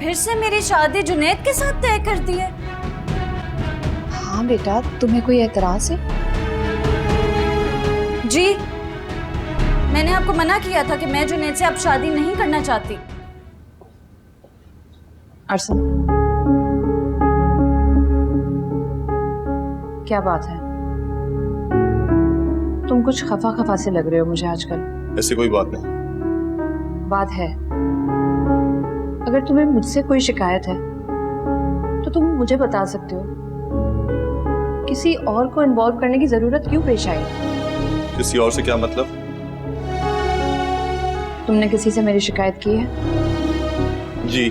फिर से मेरी शादी जुनैद के साथ तय कर दी है? हाँ बेटा, तुम्हें कोई एतराज है? जी, मैंने आपको मना किया था कि मैं जुनैद से अब शादी नहीं करना चाहती। अरसम, क्या बात है? तुम कुछ खफा खफा से लग रहे हो मुझे आजकल। ऐसी कोई बात नहीं। बात है। अगर तुम्हें मुझसे कोई शिकायत है तो तुम मुझे बता सकते हो। किसी और को इन्वॉल्व करने की जरूरत क्यों पेश आई? किसी और से क्या मतलब? तुमने किसी से मेरी शिकायत की है? जी,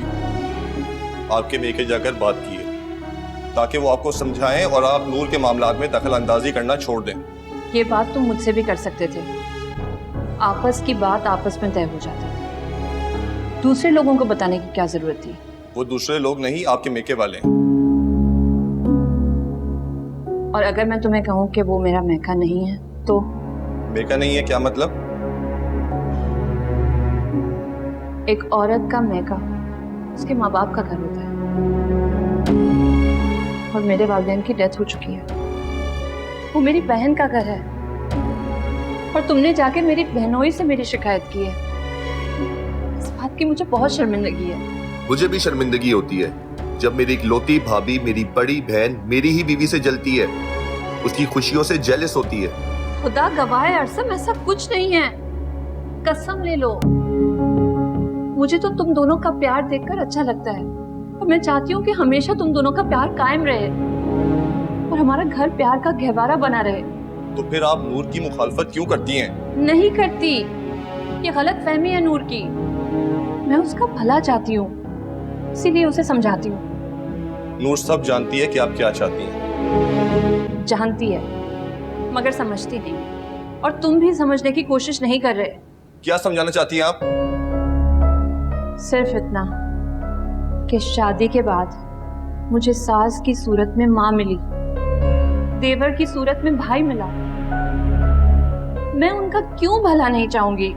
आपके मेके जाकर बात की है ताकि वो आपको समझाएं और आप नूर के मामलात में दखल अंदाजी करना छोड़ दें। ये बात तुम मुझसे भी कर सकते थे। आपस की बात आपस में तय हो जाती। दूसरे लोगों को बताने की क्या जरूरत थी? वो दूसरे लोग नहीं, आपके मेके वाले हैं। और अगर मैं तुम्हें कहूं कि वो मेरा मैका नहीं है तो? मेका नहीं है क्या मतलब? एक औरत का मैका उसके माँ बाप का घर होता है और मेरे वालिदैन की डेथ हो चुकी है। वो मेरी बहन का घर है और तुमने जाके मेरी बहनोई से मेरी शिकायत की है। इस बात की मुझे बहुत शर्मिंदगी है। मुझे भी शर्मिंदगी होती है जब मेरी इकलौती भाभी, मेरी बड़ी बहन मेरी ही बीवी से जलती है, उसकी खुशियों से जेलस होती है। खुदा गवाह है अरसम, ऐसा कुछ नहीं है। कसम ले लो। मुझे तो तुम दोनों का प्यार देखकर अच्छा लगता है और मैं चाहती हूँ कि हमेशा तुम दोनों का प्यार कायम रहे और हमारा घर प्यार का गहवारा बना रहे। तो फिर आप नूर की मुखालफत क्यों करती हैं? नहीं करती, ये गलत फहमी है नूर की। मैं उसका भला चाहती हूँ, इसीलिए उसे समझाती हूँ। नूर सब जानती है कि आप क्या चाहती हैं। जानती है मगर समझती नहीं, और तुम भी समझने की कोशिश नहीं कर रहे। क्या समझाना चाहती हैं आप? सिर्फ इतना कि शादी के बाद मुझे सास की सूरत में माँ मिली, देवर की सूरत में भाई मिला। मैं उनका क्यों भला नहीं चाहूंगी?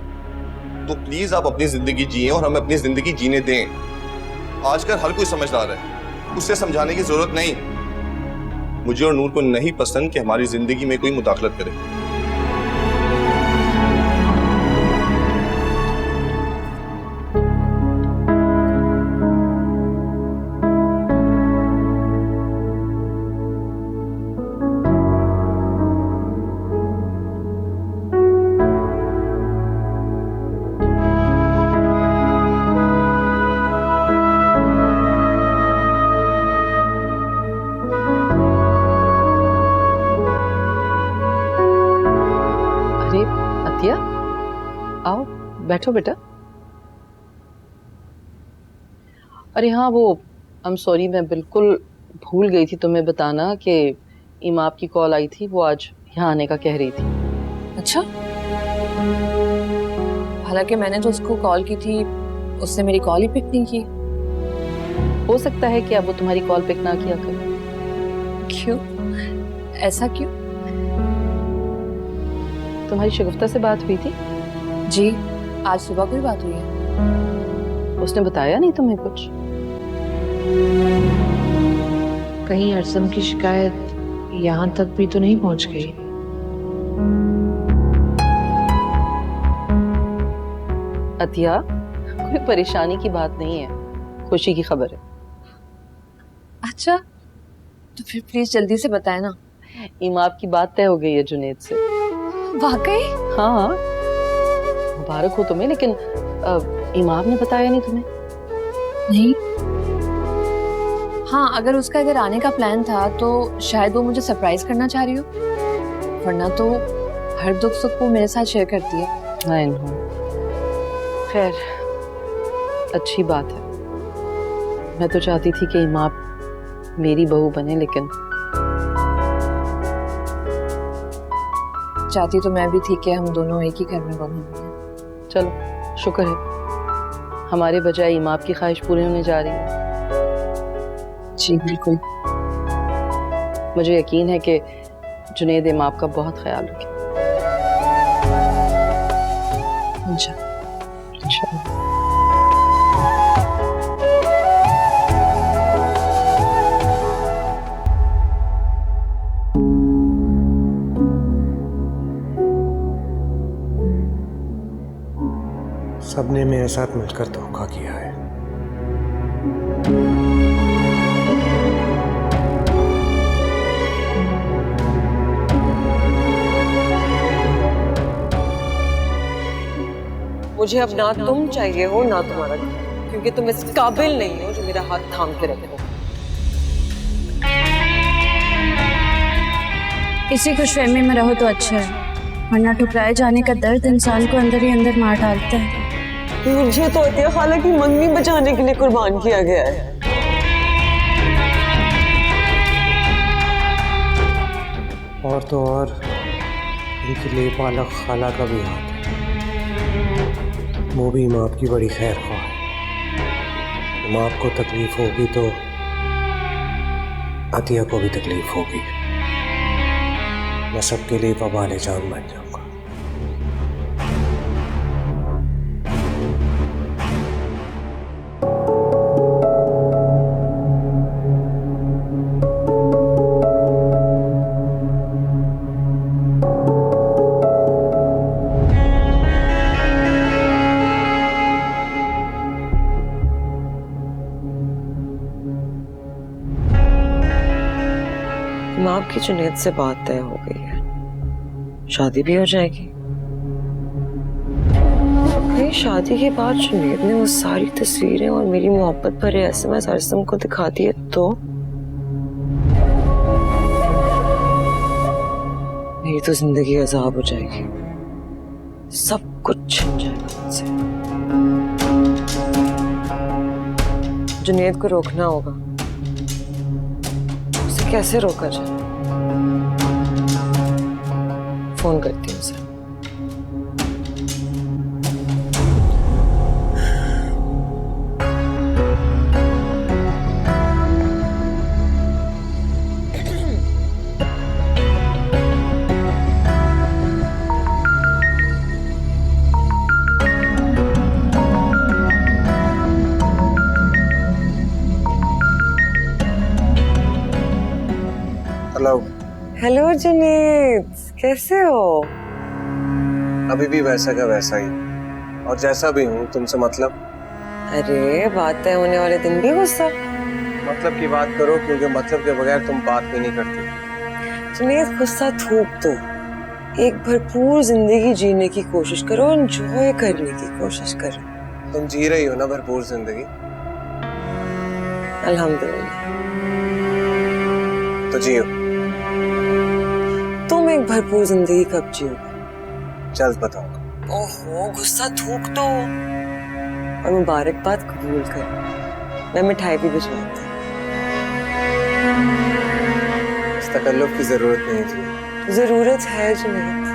तो प्लीज आप अपनी जिंदगी जिए और हमें अपनी जिंदगी जीने दें। आजकल हर कोई समझदार है, उसे समझाने की जरूरत नहीं। मुझे और नूर को नहीं पसंद कि हमारी जिंदगी में कोई मुदाखलत करे। अतिया, आओ बैठो बेटा। अरे हाँ, वो आई एम सॉरी, मैं बिल्कुल भूल गई थी तुम्हें बताना कि इमाम की कॉल आई थी, वो आज यहाँ आने का कह रही थी। अच्छा, हालांकि मैंने तो उसको कॉल की थी, उसने मेरी कॉल ही पिक नहीं की। हो सकता है कि अब वो तुम्हारी कॉल पिक ना किया करे। क्यों? ऐसा क्यों? तुम्हारी शगुफ्ता से बात हुई थी? जी, आज सुबह कोई बात हुई है। उसने बताया नहीं तुम्हें कुछ? कहीं अरसम की शिकायत यहाँ तक भी तो नहीं पहुँच गई? अतिया, कोई परेशानी की बात नहीं है, खुशी की खबर है। अच्छा, तो फिर प्लीज जल्दी से बताए ना। इमाम की बात तय हो गई है जुनैद से। वाकई? हाँ, मुबारक हो तुम्हें, लेकिन इमाम ने बताया नहीं तुम्हें? नहीं। हाँ, अगर उसका इधर आने का प्लान था तो शायद वो मुझे सरप्राइज करना चाह रही हो, वरना तो हर दुख सुख वो मेरे साथ शेयर करती है। I know. खैर, अच्छी बात है। मैं तो चाहती थी कि इमाम मेरी बहू बने, लेकिन चाहती तो मैं भी थी कि हम दोनों एक ही घर में बने। चलो, शुक्र है हमारे बजाय इमाम की ख्वाहिश पूरी होने जा रही है। जी बिल्कुल। मुझे यकीन है कि जुनैद इमाम का बहुत ख्याल रखें। इंशाल्लाह। इंशाल्लाह। सबने मेरे साथ मिलकर धोखा किया है। मुझे अब ना तुम चाहिए हो ना तुम्हारा, क्योंकि तुम इस काबिल नहीं हो जो मेरा हाथ थाम के रखो। इसी खुशफहमी में रहो तो अच्छा है, वरना ठुकराए जाने का दर्द इंसान को अंदर ही अंदर मार डालता है। मुझे तो अतिया खाला की मंगनी बचाने के लिए कुर्बान किया गया है। और तो और इनके लिए पालक खाला का भी हाथ है, वो भी इमाम की बड़ी खैर ख्वाह है। इमाम को तकलीफ होगी तो अतिया को भी तकलीफ होगी। मैं सबके लिए वबाल जान बन जाऊंगा। इमाम की जुनैद से बात तय हो गई है, शादी भी हो जाएगी। कहीं शादी के बाद जुनैद ने वो सारी तस्वीरें और मेरी मोहब्बत भरे SMS अरसम को दिखा दिए तो मेरी तो जिंदगी अजाब हो जाएगी, सब कुछ छिन जाएगा मुझसे। जुनैद को रोकना होगा, उसे कैसे रोका जाए? फोन करती हूँ उसे। हेलो। हेलो जुनैद, कैसे हो? अभी भी वैसा का वैसा ही, और जैसा भी हूँ तुमसे मतलब। अरे बात तय होने वाले दिन भी गुस्सा? मतलब की बात करो, क्योंकि मतलब के बगैर तुम बात भी नहीं करती। जुनैद गुस्सा थूक दो, एक भरपूर जिंदगी जीने की कोशिश करो, एंजॉय करने की कोशिश करो। तुम जी रही हो ना भरपूर जिंदगी? अल्हम्दुलिल्लाह। तो जियो। तुम एक भरपूर जिंदगी कब जियोगे? जल्द बताऊंगा। ओहो, गुस्सा थूक दो और मुबारकबाद कबूल कर। मैं मिठाई भी भिजवाती हूँ। इस तकल्लुफ की जरूरत नहीं थी। जरूरत है जुनैद,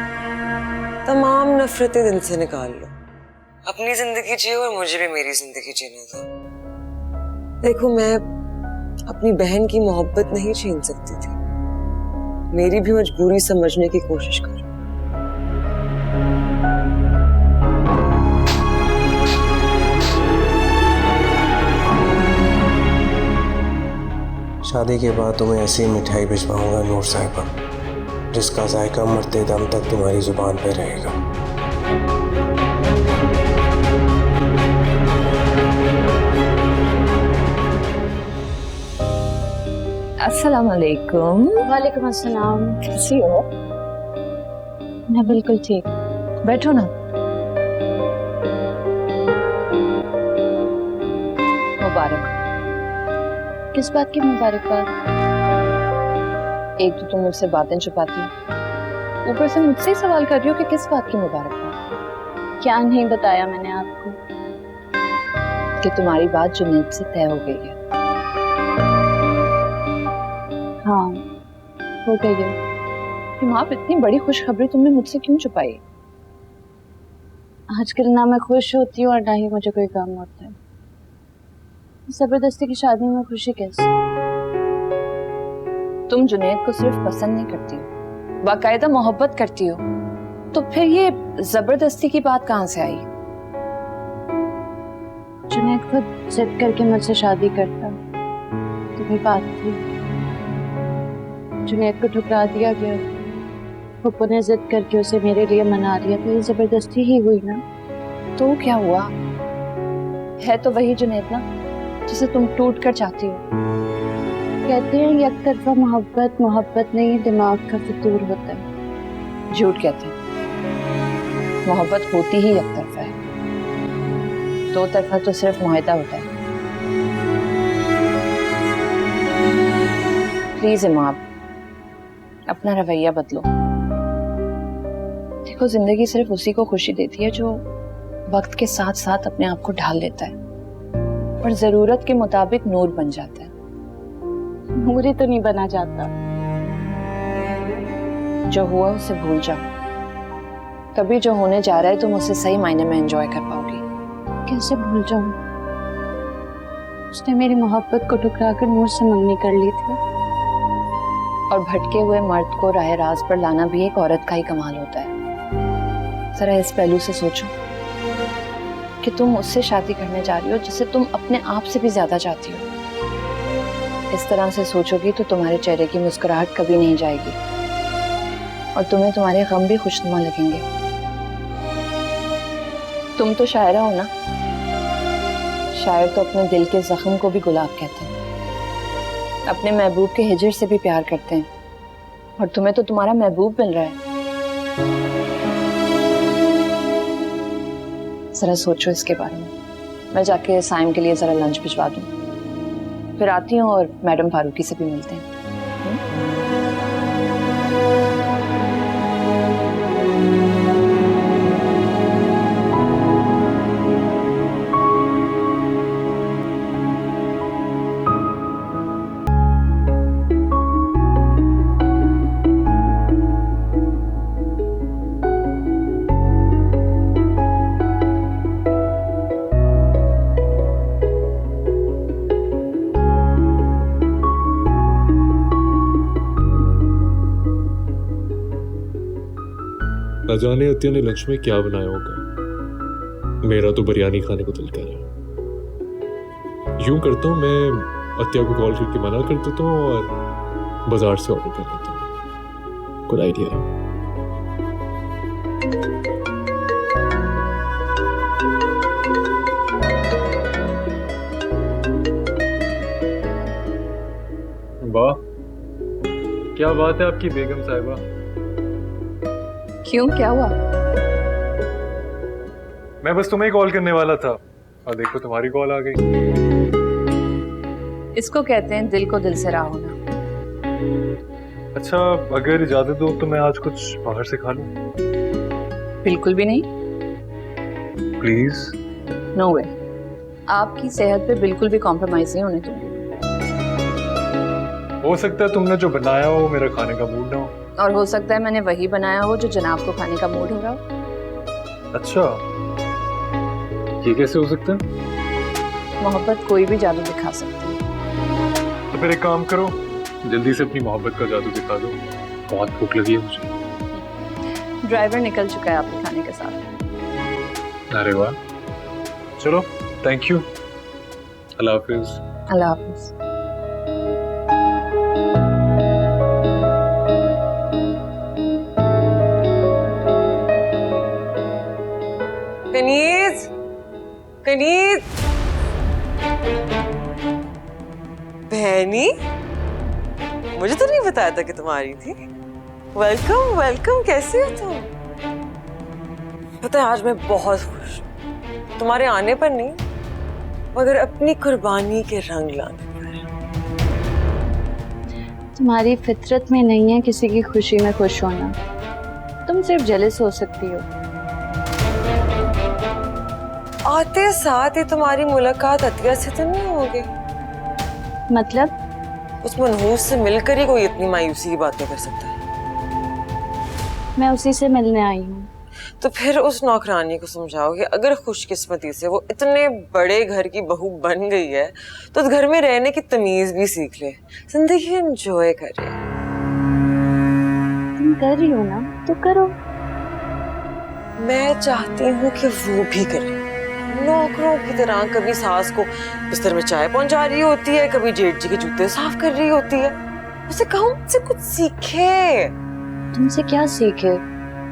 तमाम नफरतें दिल से निकाल लो, अपनी जिंदगी जियो और मुझे भी मेरी जिंदगी जीने दो। देखो, मैं अपनी बहन की मोहब्बत नहीं छीन सकती थी, मेरी भी मजबूरी समझने की कोशिश करो। शादी के बाद तुम्हें ऐसी मिठाई भिजवाऊंगा नूर साहिबा, जिसका जायका मरते दम तक तुम्हारी जुबान पे रहेगा। अस्सलाम वालेकुम। वालेकुम अस्सलाम। कैसी हो? मैं बिल्कुल ठीक। बैठो ना। मुबारक। किस बात की मुबारकबाद? एक तो तुम मुझसे बातें छुपाती हो, ऊपर से मुझसे ही सवाल कर रही हो कि किस बात की मुबारकबाद? क्या नहीं बताया मैंने आपको कि तुम्हारी बात जुनैद से तय हो गई है। हाँ, हो गई है। तुम आप इतनी बड़ी खुशखबरी तुमने मुझसे क्यों छुपाई? आजकल ना मैं खुश होती हूँ और ना ही मुझे कोई काम होता है। जबरदस्ती की शादी में खुशी कैसे? तुम जुनैद को सिर्फ पसंद नहीं करती हो, बाकायदा मोहब्बत करती हो, तो फिर ये जबरदस्ती की बात कहाँ से आई? जुनैद खुद जिद करके मुझसे शादी करता तो कोई बात थी। जुनैद को ठुकरा दिया गया, पप्पू ने जिद करके उसे मेरे लिए मना लिया, तो ये जबरदस्ती ही हुई ना। तो क्या हुआ? है तो वही जुनैद ना जिसे तुम टूट कर चाहती हो। कहते हैं एक तरफा मोहब्बत मोहब्बत नहीं, दिमाग का फितूर होता है। झूठ कहते हैं। मोहब्बत होती ही एक तरफा है, दो तरफा तो सिर्फ मुआहदा होता है। प्लीज इमाम, अपना रवैया बदलो। देखो, जिंदगी सिर्फ उसी को खुशी देती है जो वक्त के साथ साथ अपने आप को ढाल लेता है और जरूरत के मुताबिक नूर बन जाता है। नूर ही तो नहीं बना जाता। जो हुआ उसे भूल जाओ। कभी जो होने जा रहा है तुम उसे सही मायने में एंजॉय कर पाओगी। कैसे भूल जाऊं? उसने मेरी मोहब्बत को ठुकराकर नूर से मंगनी कर ली थी। और भटके हुए मर्द को राह राज पर लाना भी एक औरत का ही कमाल होता है। जरा इस पहलू से सोचो कि तुम उससे शादी करने जा रही हो जिसे तुम अपने आप से भी ज्यादा चाहती हो। इस तरह से सोचोगी तो तुम्हारे चेहरे की मुस्कुराहट कभी नहीं जाएगी और तुम्हें तुम्हारे गम भी खुशनुमा लगेंगे। तुम तो शायरा हो ना। शायर तो अपने दिल के जख्म को भी गुलाब कहते हैं, अपने महबूब के हिजर से भी प्यार करते हैं, और तुम्हें तो तुम्हारा महबूब मिल रहा है। जरा सोचो इसके बारे में। मैं जाके साइम के लिए जरा लंच भिजवा दूं, फिर आती हूँ और मैडम फारूकी से भी मिलते हैं। न जाने अत्या ने लंच में क्या बनाया होगा। मेरा तो बिरयानी खाने को दिल कर रहा है। यूं करता हूँ, मैं अत्या को कॉल करके मना कर देता हूँ और बाजार से ऑर्डर कर लेता हूँ। गुड आइडिया है। वाह, क्या बात है आपकी बेगम साहिबा। क्यों, क्या हुआ? मैं बस तुम्हें कॉल करने वाला था और देखो तुम्हारी कॉल आ गई। इसको कहते हैं दिल को दिल से राह होना। अच्छा, अगर इजाजत दो तो मैं आज कुछ बाहर से खा लूं? बिल्कुल भी नहीं। प्लीज। नो वे। आपकी सेहत पे बिल्कुल भी कॉम्प्रोमाइज नहीं होने दूंगी। हो सकता है तुमने जो बनाया हो मेरा खाने का मूड ना हो, और हो सकता है मैंने वही बनाया हो जो जनाब को खाने का मूड हो रहा हो। अच्छा, ये कैसे हो सकता है? मोहब्बत कोई भी जादू दिखा सकती है। तो फिर एक काम करो, जल्दी से अपनी मोहब्बत का जादू दिखा दो। बहुत भूख लगी है मुझे। ड्राइवर निकल चुका है आपके खाने के साथ। अरे वाह, चलो, थैंक यू। अल्लाह हाफिज। अल्लाह हाफिज। कनीज, कनीज, बहनी, मुझे तो नहीं बताया था कि तुम आ रही थी। वेलकम वेलकम, कैसे हो तुम? पता है आज मैं बहुत खुश हूँ, तुम्हारे आने पर नहीं मगर अपनी कुर्बानी के रंग लाने पर। तुम्हारी फितरत में नहीं है किसी की खुशी में खुश होना। तुम सिर्फ जेलस हो सकती हो। आते साथ ही तुम्हारी मुलाकात अतिया से तो नहीं होगी? मतलब? उस मनहूस से मिलकर ही कोई इतनी मायूसी की बातें कर सकता है। मैं उसी से मिलने आई हूँ। तो फिर उस नौकरानी को समझाओ कि अगर खुशकिस्मती से वो इतने बड़े घर की बहू बन गई है तो उस घर में रहने की तमीज भी सीख ले, जिंदगी एंजॉय करे। तुम कर रही हो ना, तो करो। मैं चाहती हूँ कि वो भी करे। नौकरों की तरह कभी सास को बिस्तर में चाय पहुंचा रही होती है, कभी जेठ जी के जूते साफ कर रही होती है। उसे कहो मुझसे कुछ सीखे। तुमसे क्या सीखे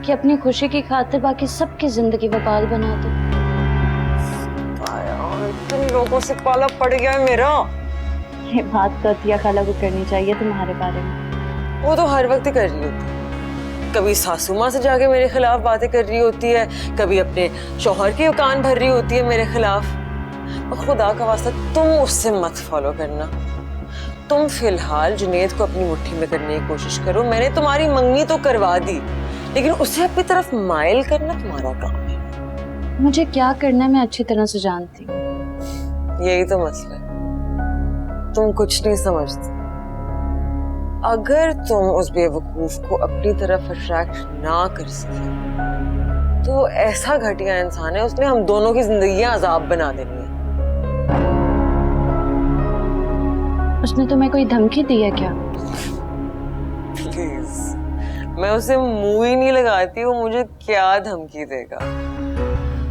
कि अपनी खुशी की खातिर बाकी सबकी जिंदगी वबाल बना दो। लोगों से पाला पड़ गया है मेरा। ये बात तो अतिया खाला को करनी चाहिए तुम्हारे बारे में। वो तो हर वक्त ही कर रही होती है। कभी सासू माँ से जाके मेरे खिलाफ बातें कर रही होती है, कभी अपने शौहर के कान भर रही होती है मेरे खिलाफ। और खुदा का वास्ता तुम उससे मत फॉलो करना। तुम फिलहाल जुनेद को अपनी मुट्ठी में करने की कोशिश करो। मैंने तुम्हारी मंगनी तो करवा दी, लेकिन उसे अपनी तरफ माइल करना तुम्हारा काम है। मुझे क्या करना है मैं अच्छी तरह से जानती हूँ। यही तो मसला है, तुम कुछ नहीं समझती। अगर तुम उस बेवकूफ को अपनी तरफ अट्रैक्ट ना कर सके तो ऐसा घटिया इंसान है, उसने हम दोनों की जिंदगियां अजाब बना देनी है। उसने तुम्हें कोई धमकी दी है क्या? प्लीज, मैं उसे मुंह ही नहीं लगाती हूँ, मुझे क्या धमकी देगा।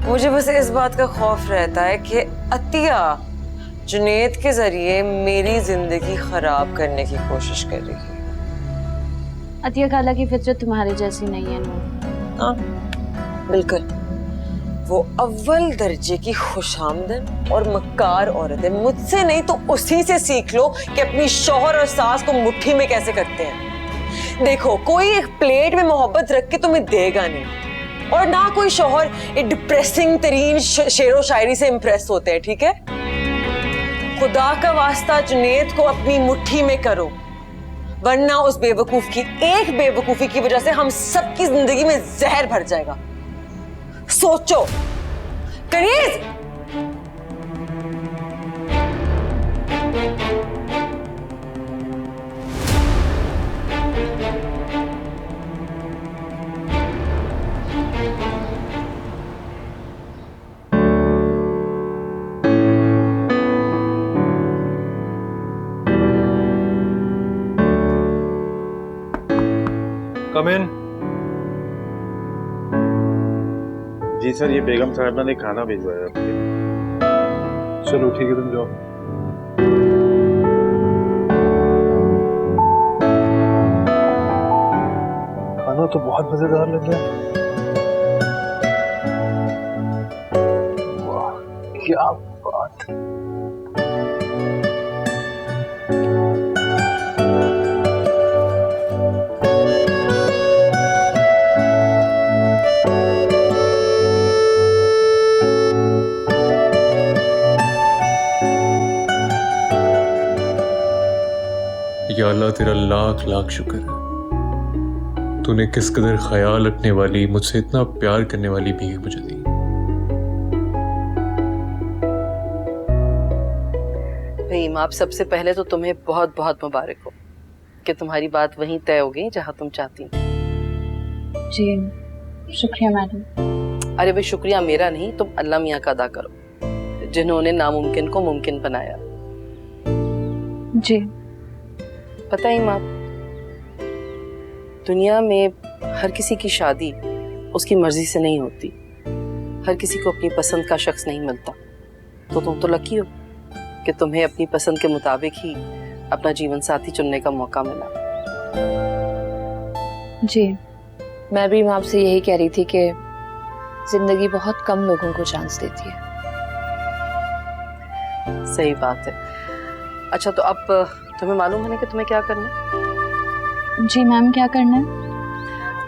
मुझे बस इस बात का खौफ रहता है कि अतिया जुनेद के जरिए मेरी जिंदगी खराब करने की कोशिश कर रही है। अतिया खाला की फितरत तुम्हारी जैसी नहीं है नूर। हाँ बिल्कुल, वो अव्वल दर्जे की खुशामदन और मक्कार औरत है। मुझसे नहीं तो उसी से सीख लो कि अपनी शौहर और सास को मुट्ठी में कैसे करते हैं। देखो, कोई एक प्लेट में मोहब्बत रख के तुम्हें देगा नहीं, और ना कोई शौहर एक डिप्रेसिंग तरीन शेरो शायरी से इम्प्रेस होते हैं, ठीक है? खुदा का वास्ता जुनेद को अपनी मुट्ठी में करो, वरना उस बेवकूफ की एक बेवकूफी की वजह से हम सबकी जिंदगी में जहर भर जाएगा। सोचो कनीज। कम इन। जी सर, ये बेगम साहबा ने खाना भिजवाया आपके लिए। चलो ठीक है, तुम जाओ। खाना तो बहुत मजेदार लग रहा है। वाह क्या बात है। या अल्लाह, तेरा लाख लाख शुक्र है, तूने किस कदर ख्याल रखने वाली, मुझसे इतना प्यार करने वाली भी मुझे दी। भाई आप सबसे पहले तो तुम्हें बहुत बहुत मुबारक हो कि तुम्हारी बात वहीं तय हो गई जहां तुम चाहती थी। जी शुक्रिया मैडम। अरे भाई शुक्रिया मेरा नहीं, तुम अल्लाह मियाँ का अदा करो जिन्होंने नामुमकिन को मुमकिन बनाया। जी पता ही माँ, दुनिया में हर किसी की शादी उसकी मर्जी से नहीं होती, हर किसी को अपनी पसंद का शख्स नहीं मिलता। तो तुम तो लकी हो कि तुम्हें अपनी पसंद के मुताबिक ही अपना जीवन साथी चुनने का मौका मिला। जी मैं भी माँ आपसे यही कह रही थी कि जिंदगी बहुत कम लोगों को चांस देती है। सही बात है। अच्छा तो अब तुम्हें मालूम है ना कि तुम्हें क्या करना है? जी मैम, क्या करना है?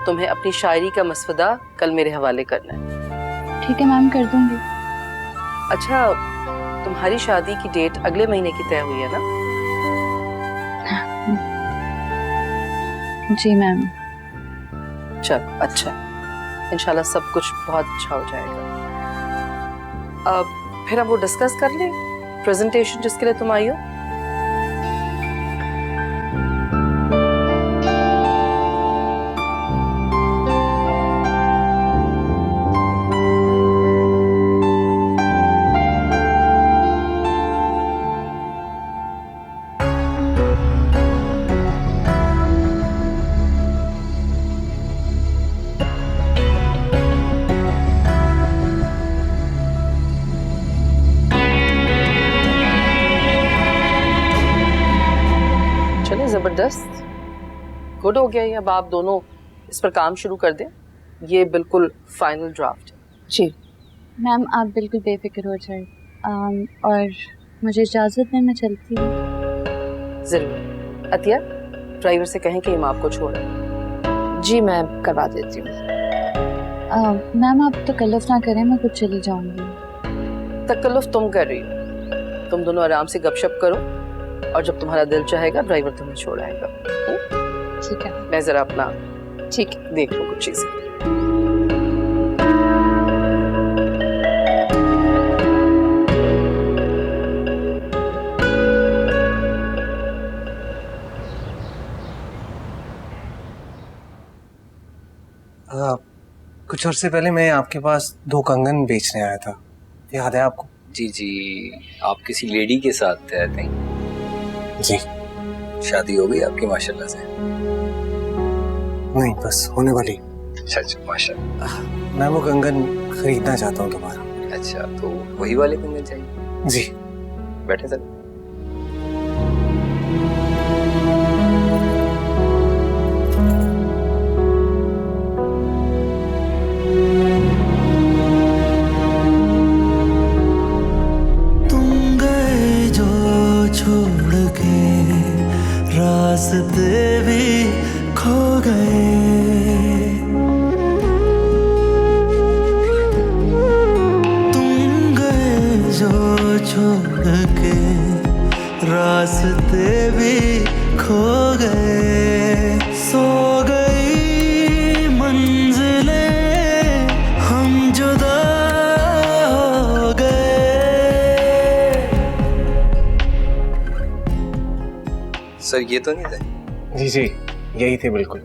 तुम्हें अपनी शायरी का मसवदा कल मेरे हवाले करना है। ठीक है मैम, कर दूंगी। अच्छा, तुम्हारी शादी की डेट अगले महीने की तय हुई है ना? जी मैम। चल अच्छा, इंशाल्लाह सब कुछ बहुत अच्छा हो जाएगा। अब फिर हम वो डिस्कस कर लें, प्रेजेंटेशन जिसके लिए तुम आई हो। जबरदस्त, गुड हो गया ये। अब आप दोनों इस पर काम शुरू कर दें, ये बिल्कुल फाइनल ड्राफ्ट। जी मैम, आप बिल्कुल बेफिक्र हो जाए, और मुझे इजाज़त है, मैं चलती हूँ। जरूर। अतिया, ड्राइवर से कहें कि इमाम को छोड़े। जी मैं करवा देती हूँ। मैम आप तकल्लुफ़ ना करें, मैं कुछ चली जाऊँगी। तकल्लुफ़ तुम कर रही हो, तुम दोनों आराम से गपशप करो और जब तुम्हारा दिल चाहेगा ड्राइवर तुम्हें छोड़ आएगा। ठीक है। मैं जरा अपना ठीक देख लो कुछ चीजें। कुछ अर्से पहले मैं आपके पास 2 कंगन बेचने आया था, याद है आपको? जी जी, आप किसी लेडी के साथ थे कहीं? जी। शादी हो गई आपकी माशाल्लाह से? नहीं, बस होने वाली। अच्छा अच्छा, माशाल्लाह। मैं वो कंगन खरीदना चाहता हूँ दोबारा। अच्छा, तो वही वाले कंगन चाहिए? जी। बैठे सर। रास्ते भी खो गए, तुम गए जो छोड़ के, रास्ते भी खो गए, सो गई मंजिलें, हम जुदा हो गए। सर ये तो नहीं थे? जी जी, यही थे बिल्कुल।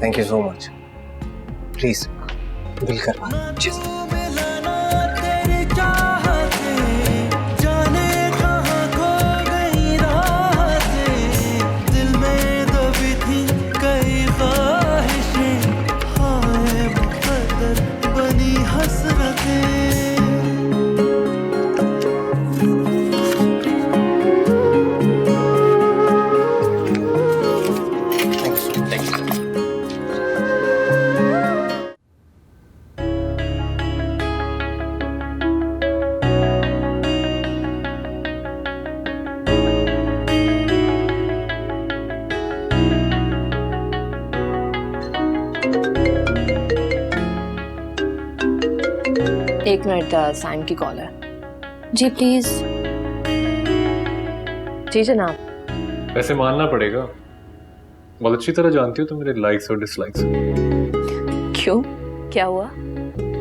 Thank you so much. Please bill करवा। जी एक मिनट, साइम की कॉल है। जी प्लीज। जी जनाब। ऐसे मानना पड़ेगा, बहुत अच्छी तरह जानती हो तुम मेरे लाइक्स और डिसलाइक्स। क्यों, क्या हुआ?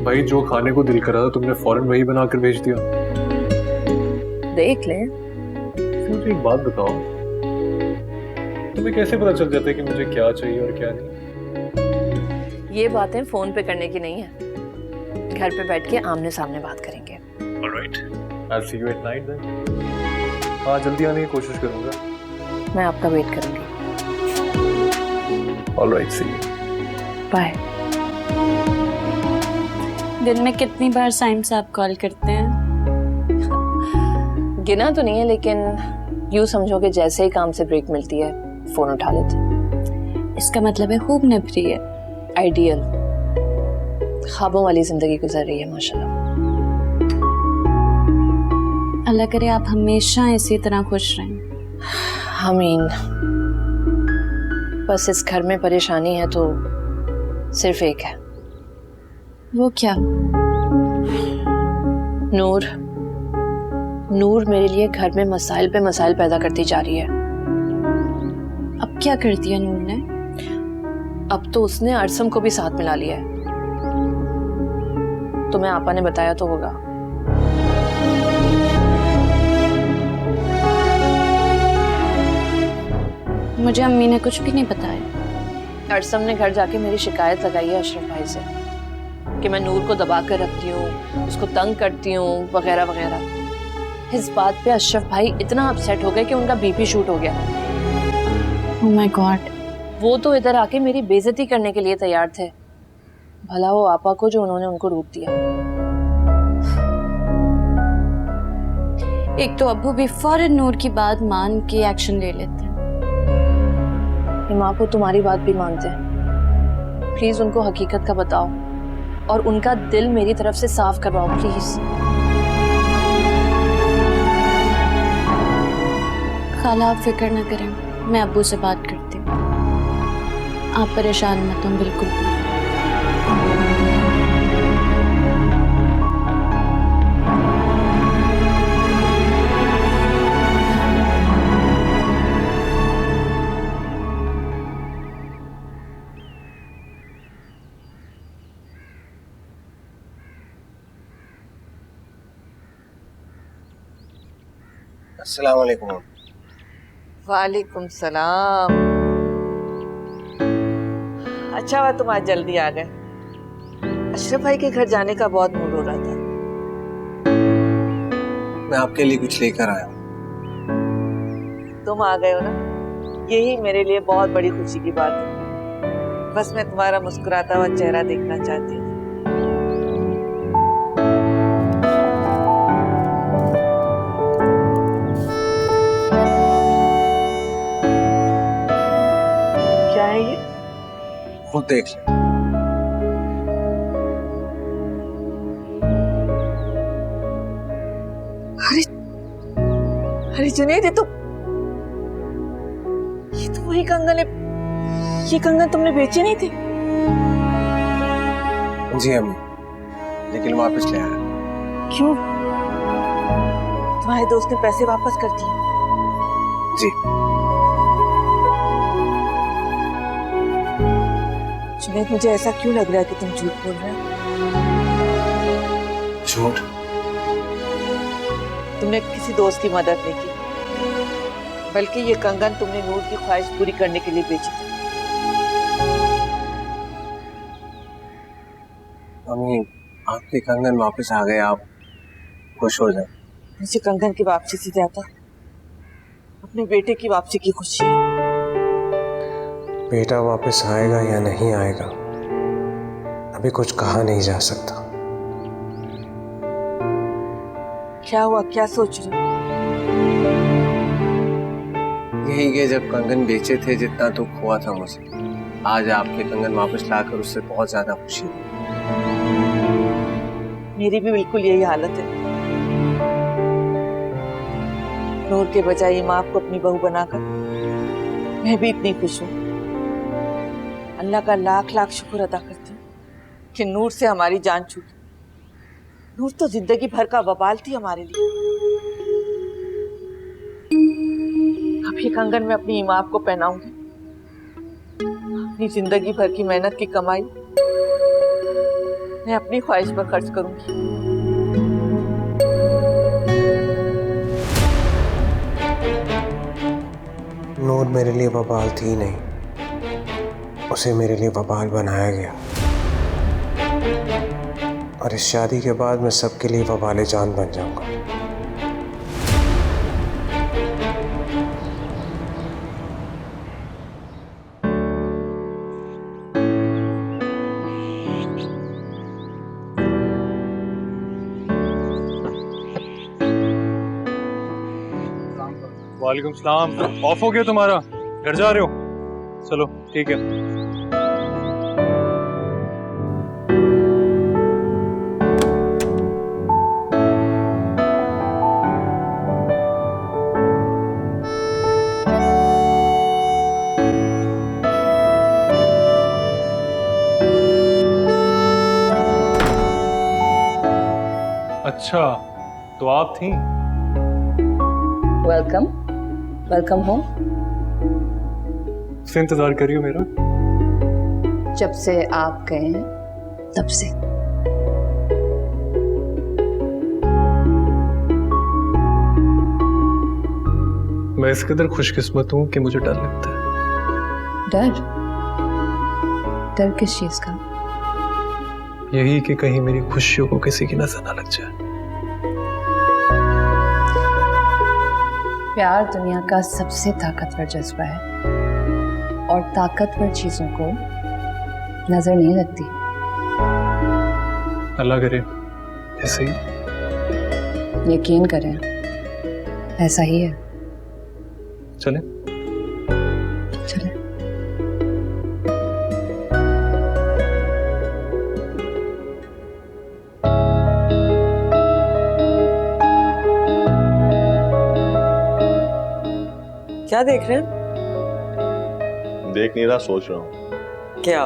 भाई जो खाने को दिल करा था तुमने फौरन वही बनाकर भेज दिया। देख ले। मुझे एक बात बताओ, तुम्हें कैसे पता चल जाता है कि मुझे क्या चाहिए और क्या नहीं? ये बातें फोन पे करने की नहीं है, घर पे बैठ के आमने सामने बात करेंगे। Alright, I'll see you at night then. हाँ, जल्दी आने की कोशिश करूंगा। मैं आपका वेट करूंगी। Alright, see you. बाय। दिन में कितनी बार साइम साहब कॉल करते हैं? गिना तो नहीं है, लेकिन यूं समझो कि जैसे ही काम से ब्रेक मिलती है फोन उठा लेते। इसका मतलब है खूब निभरी है। आइडियल, ख्वाबों वाली जिंदगी गुजर रही है माशाल्लाह। अल्लाह करे आप हमेशा इसी तरह खुश रहें। आमीन। बस इस घर में परेशानी है तो सिर्फ एक है। वो क्या? नूर। नूर मेरे लिए घर में मसाइल पे मसाइल पैदा करती जा रही है। अब क्या कर दिया नूर ने? अब तो उसने अरसम को भी साथ मिला लिया है। तुम्हें आपा ने बताया तो होगा। मुझे अम्मी ने कुछ भी नहीं बताया। अरसम ने घर जाके मेरी शिकायत लगाई है अशरफ भाई से कि मैं नूर को दबा कर रखती हूँ, उसको तंग करती हूँ वगैरह वगैरह। इस बात पे अशरफ भाई इतना अपसेट हो गए कि उनका बीपी शूट हो गया। Oh my God. वो तो इधर आके मेरी बेइज्जती करने के लिए तैयार थे, भला वो आपा को जो उन्होंने उनको रोक दिया। एक तो अब्बू भी फौरन नूर की बात मान के एक्शन ले लेते हैं। माँ को तुम्हारी बात भी मानते हैं। प्लीज उनको हकीकत का बताओ और उनका दिल मेरी तरफ से साफ करवाओ प्लीज। खाला आप फिक्र ना करें, मैं अब्बू से बात करती हूँ। आप परेशान मत हो बिल्कुल भी। अस्सलाम वालेकुम। वालेकुम सलाम। अच्छा हुआ तुम आज जल्दी आ गए। अशरफ भाई के घर जाने का बहुत मूड हो रहा था। मैं आपके लिए कुछ लेकर आया हूँ। तुम आ गए हो ना, यही मेरे लिए बहुत बड़ी खुशी की बात है। बस मैं तुम्हारा मुस्कुराता हुआ चेहरा देखना चाहती हूँ। क्या है ये? खुद देख ले। अरे अरे जुनैद, ये तो वही कंगन है। ये कंगन तुमने बेची नहीं थी? जी अम्मी, लेकिन वापस ले आया। क्यों? तुम्हारे दोस्त ने पैसे वापस कर दिए? जी। जुनैद, मुझे ऐसा क्यों लग रहा है कि तुम झूठ बोल रहे हो? झूठ? तुमने किसी दोस्त की मदद नहीं की, बल्कि ये कंगन तुमने नूर की ख्वाहिश पूरी करने के लिए बेची थी। अम्मी, आपके कंगन वापस आ गए, आप खुश हो जाए। मुझे कंगन की वापसी से ज्यादा अपने बेटे की वापसी की खुशी है। बेटा वापस आएगा या नहीं आएगा अभी कुछ कहा नहीं जा सकता। क्या हुआ, क्या सोच रहे हो? यही कि जब कंगन बेचे थे जितना दुख हुआ था मुझे, आज आपके कंगन वापस लाकर उससे बहुत ज्यादा खुशी हुई। मेरी भी बिल्कुल यही हालत है। नूर के बजाय इमाम को अपनी बहू बनाकर मैं भी इतनी खुश हूँ। अल्लाह का लाख लाख शुक्र अदा करती हूँ कि नूर से हमारी जान छूटी। नूर तो जिंदगी भर का वबाल थी हमारे लिए। अब ये कंगन मैं अपनी इमाम को पहनाऊंगी। अपनी जिंदगी भर की मेहनत की कमाई मैं अपनी ख्वाहिश पर खर्च करूंगी। नूर मेरे लिए वबाल थी नहीं, उसे मेरे लिए वबाल बनाया गया। और इस शादी के बाद मैं सबके लिए वबाले जान बन जाऊंगा। वालेकुम सलाम। ऑफ हो गया तुम्हारा? घर जा रहे हो? चलो ठीक है। अच्छा, तो आप थी? Welcome, welcome home. से इंतजार कर रही हो मेरा? जब से आप गए हैं तब से। मैं इस कदर खुशकिस्मत हूँ कि मुझे डर लगता है। डर? डर किस चीज का? यही कि कहीं मेरी खुशियों को किसी की नजर ना लग जाए। प्यार दुनिया का सबसे ताकतवर जज्बा है और ताकतवर चीजों को नजर नहीं लगती। अल्लाह करे ऐसे ही। यकीन करें, ऐसा ही है। चले? चले। क्या देख रहे हैं? देख नहीं रहा, सोच रहा हूँ। क्या?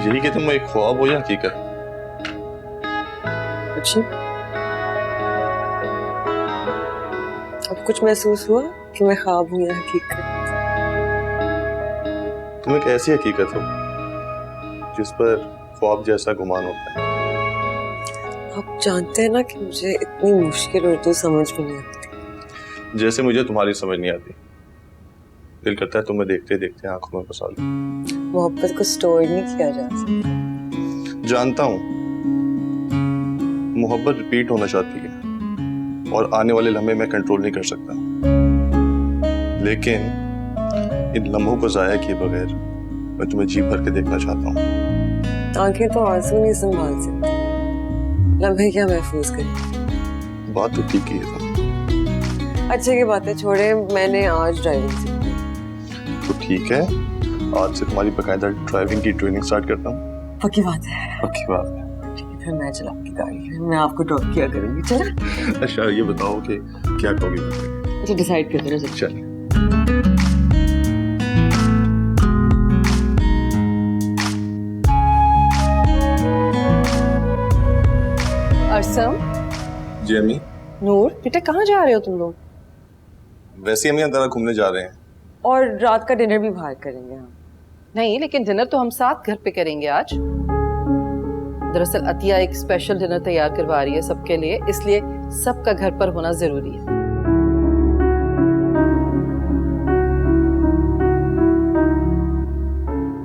यही कि तुम एक ख्वाब हो या हकीकत? कुछ नहीं। अब कुछ महसूस हुआ कि मैं ख्वाब हूं या हकीकत? तुम एक ऐसी हकीकत हो जिस पर ख्वाब जैसा गुमान होता है। आप जानते हैं ना कि मुझे इतनी मुश्किल उर्दू समझ में नहीं आती। जैसे मुझे तुम्हारी समझ नहीं आती। दिल करता है तुम्हें देखते देखते आंखों में बसा लूं। मोहब्बत को स्टोर नहीं किया जा सकता। जानता हूँ मोहब्बत रिपीट होना चाहती है और आने वाले लम्हे मैं कंट्रोल नहीं कर सकता, लेकिन इन लम्हों को जाया किए बगैर मैं तुम्हें जी भर के देखना चाहता हूँ। आंखें तो आंसू नहीं संभाल सकती, लम्हे क्या महफूज करें। बात तो ठीक ही है तुम। अच्छे की बातें छोड़े, मैंने आज ड्राइविंग सीखी। तो ठीक है, आज से तुम्हारी बकायदा ड्राइविंग की ट्रेनिंग स्टार्ट करता हूँ। पक्की बात है? पक्की बात है। ठीक है, फिर मैं चलाऊंगी गाड़ी, मैं आपको ड्रॉप किया करूंगी। चलो। अच्छा ये बताओ कि क्या कहोगी? अच्छा डिसाइड करते रहो। चल। अरसम, जी अम्मी। नूर, बेटा कहाँ जा रहे हो तुम लोग? वैसे अम्मी अंदर घूमने जा रहे हैं। और रात का डिनर भी बाहर करेंगे हम। नहीं, लेकिन डिनर तो हम साथ घर पे करेंगे आज। दरअसल अतिया एक स्पेशल डिनर तैयार करवा रही है सबके लिए, इसलिए सबका घर पर होना जरूरी है।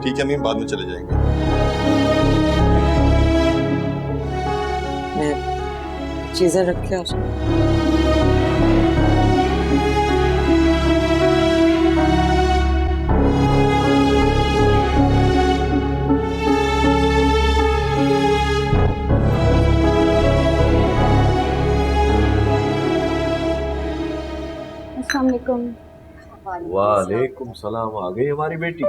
ठीक है अम्मी, बाद में चले जाएंगे। मैं चीजें रख के आ जाऊँ। वालेकुम सलाम। आ गई हमारी बेटी?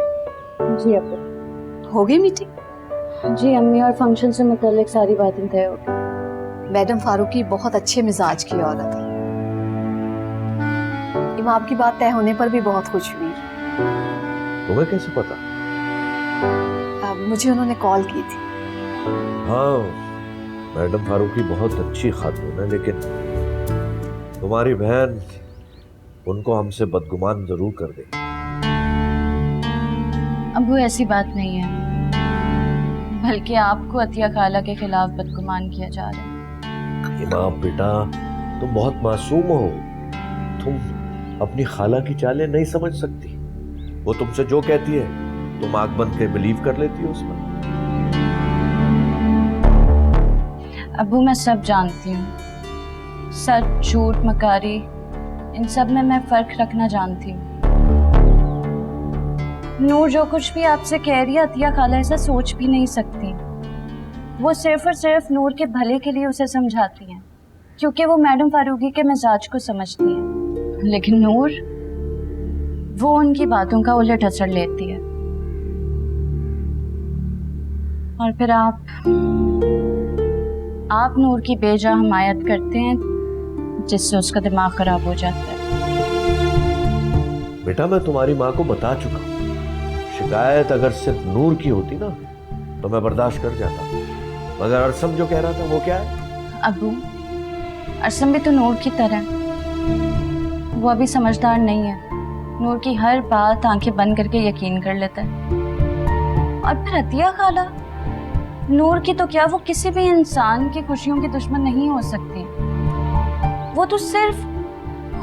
जी अब्बू। हो गई मीटिंग? जी अम्मी, और फंक्शन से मुताल्लिक सारी बातें तय हो गई। मैडम फारूकी बहुत अच्छे मिजाज की औरत है। इमाम की बात तय होने पर भी बहुत खुश हुई। तुम्हें कैसे पता? मुझे उन्होंने कॉल की थी। हाँ, मैडम फारूकी बहुत अच्छी खातून है, लेकिन तुम्हारी बहन उनको हमसे बदगुमान जरूर कर दे। अब्बू ऐसी बात नहीं है, बल्कि आपको अतिया खाला के खिलाफ बदगुमान किया जा रहा है। इमाम बेटा, तुम बहुत मासूम हो। तुम अपनी खाला की चालें नहीं समझ सकती। वो तुमसे जो कहती है तुम आंख बंद के बिलीव कर लेती हो उसमें। अब्बू मैं सब जानती हूँ, सच झूठ मकारी इन सब में मैं फर्क रखना जानती हूँ। नूर जो कुछ भी आपसे कह रही है, अतिया खाला ऐसा सोच भी नहीं सकती। वो सिर्फ और सिर्फ नूर के भले के लिए उसे समझाती हैं, क्योंकि वो मैडम फारूकी के मिजाज को समझती है। लेकिन नूर वो उनकी बातों का उलट असर लेती है। और फिर आप नूर की बेजा हमायत करते हैं, जिससे उसका दिमाग खराब हो जाता है। बेटा मैं तुम्हारी माँ को बता चुका हूँ, शिकायत अगर सिर्फ नूर की होती ना तो मैं बर्दाश्त कर जाता, मगर अरसम जो कह रहा था वो क्या है? अब्बू अरसम भी तो नूर की तरह, वो अभी समझदार नहीं है। नूर की हर बात आंखें बंद करके यकीन कर लेता है। और फिर अतिया खाला, नूर की तो क्या, वो किसी भी इंसान की खुशियों की दुश्मन नहीं हो सकती। वो तो सिर्फ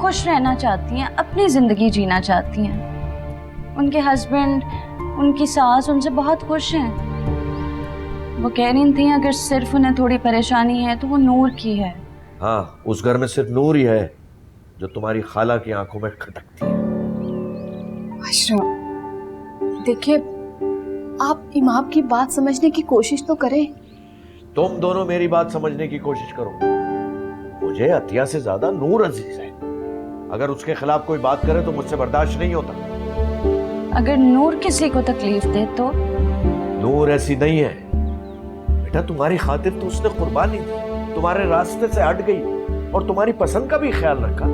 खुश रहना चाहती हैं, अपनी जिंदगी जीना चाहती हैं। उनके हस्बैंड, उनकी सास उनसे बहुत खुश हैं। वो कह रही थी अगर सिर्फ उन्हें थोड़ी परेशानी है तो वो नूर की है। हाँ, उस घर में सिर्फ नूर ही है जो तुम्हारी खाला की आंखों में खटकती है। देखिए, आप इमाम की बात समझने की कोशिश तो करें। तुम दोनों मेरी बात समझने की कोशिश करो। मुझे अतिया से ज्यादा नूर अजीज है। अगर उसके खिलाफ कोई बात करे तो मुझसे बर्दाश्त नहीं होता। अगर नूर किसी को तकलीफ दे तो? नूर ऐसी नहीं है बेटा, तुम्हारी खातिर तो उसने कुर्बानी दी, तुम्हारे रास्ते से हट गई। और तुम्हारी पसंद का भी ख्याल रखा।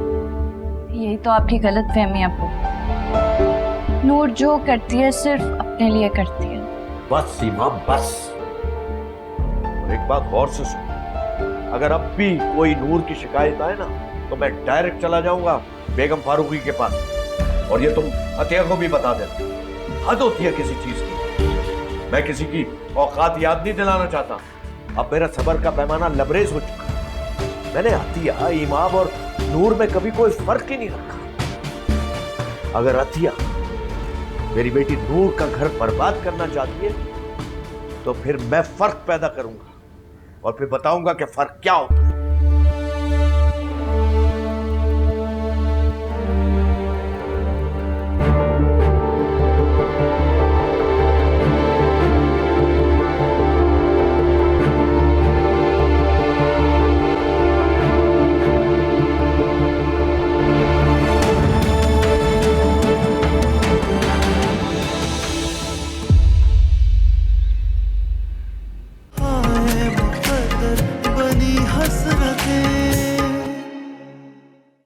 यही तो आपकी गलत फहमी है अब्बू। नूर जो करती है सिर्फ अपने लिए करती है। बस सीमा बस। और एक बात गौर से सुन, अगर अब भी कोई नूर की शिकायत आए ना तो मैं डायरेक्ट चला जाऊंगा बेगम फारूकी के पास, और ये तुम अतिया को भी बता देना। हद होती है किसी चीज की। मैं किसी की औकात याद नहीं दिलाना चाहता। अब मेरा सबर का पैमाना लबरेज हो चुका। मैंने अतिया, इमाम और नूर में कभी कोई फर्क ही नहीं रखा। अगर अतिया मेरी बेटी नूर का घर बर्बाद करना चाहती है तो फिर मैं फर्क पैदा करूंगा और फिर बताऊंगा कि फर्क क्या होता है।